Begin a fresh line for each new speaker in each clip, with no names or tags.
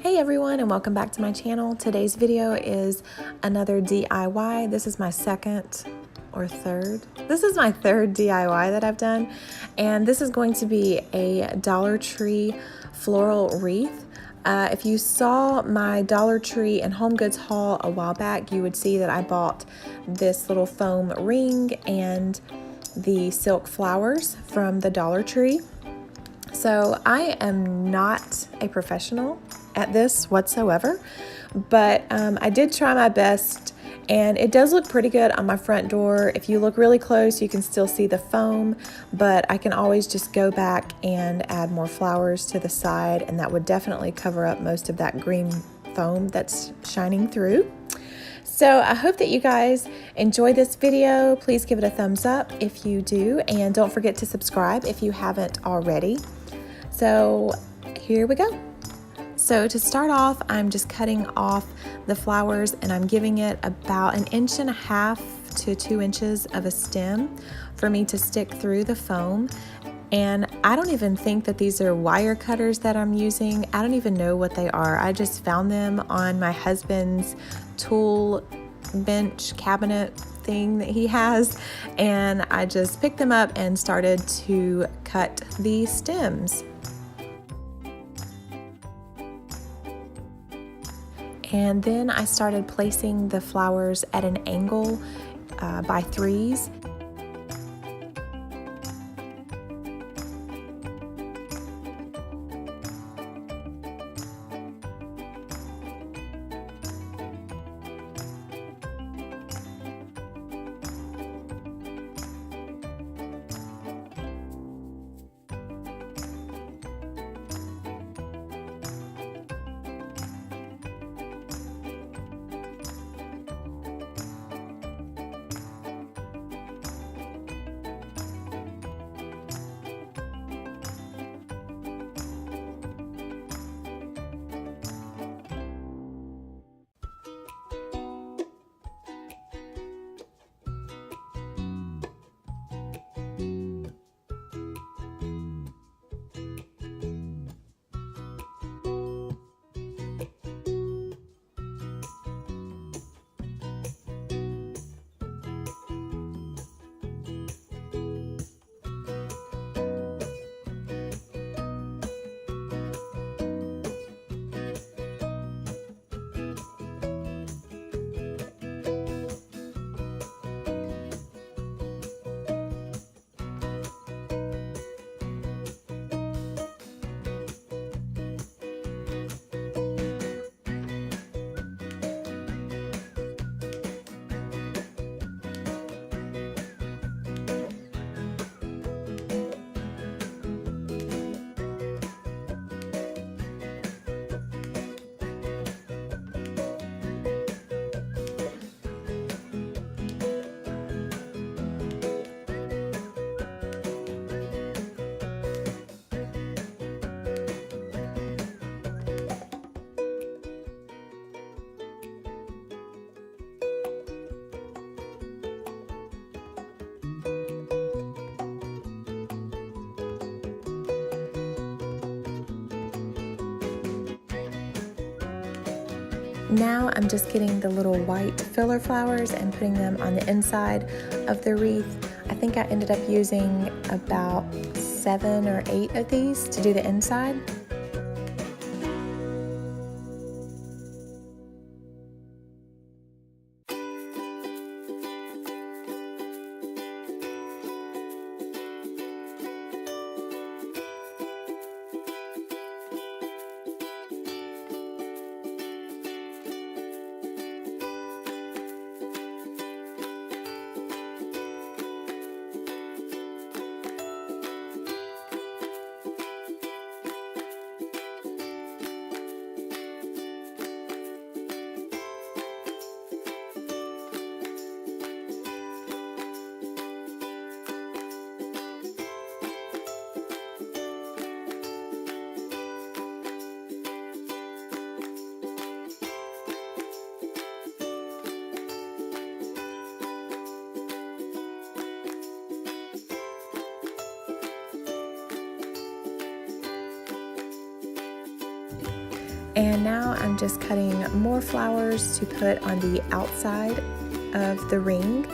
Hey everyone, and welcome back to my channel. Today's video is another DIY. This is my third DIY that I've done, and this is going to be a Dollar Tree floral wreath. If you saw my Dollar Tree and Home Goods haul a while back, you would see that I bought this little foam ring and the silk flowers from the Dollar Tree. So I am not a professional at this whatsoever, but I did try my best, and it does look pretty good on my front door. If you look really close, you can still see the foam, but I can always just go back and add more flowers to the side, and that would definitely cover up most of that green foam that's shining through. So I hope that you guys enjoy this video. Please give it a thumbs up if you do, and don't forget to subscribe if you haven't already. So here we go. So to start off, I'm just cutting off the flowers, and I'm giving it about 1.5 to 2 inches of a stem for me to stick through the foam. And I don't even think that these are wire cutters that I'm using. I don't even know what they are. I just found them on my husband's tool bench cabinet thing that he has, and I just picked them up and started to cut the stems. And then I started placing the flowers at an angle by threes. Now I'm just getting the little white filler flowers and putting them on the inside of the wreath. I think I ended up using about 7 or 8 of these to do the inside. And now I'm just cutting more flowers to put on the outside of the ring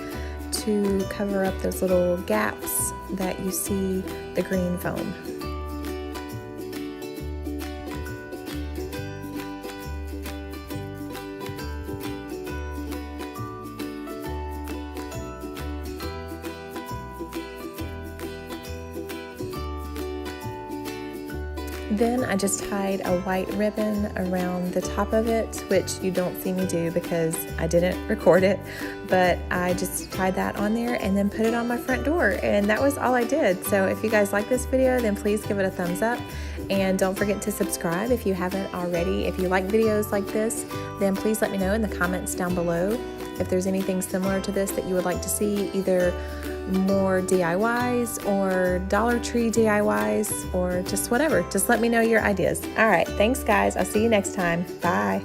to cover up those little gaps that you see the green foam. Then I just tied a white ribbon around the top of it, which you don't see me do because I didn't record it, but I just tied that on there and then put it on my front door, and that was all I did. So if you guys like this video, then please give it a thumbs up, and don't forget to subscribe if you haven't already. If you like videos like this, then please let me know in the comments down below if there's anything similar to this that you would like to see, either more DIYs or Dollar Tree DIYs or just whatever. Just let me know your ideas. All right, thanks guys. I'll see you next time. Bye.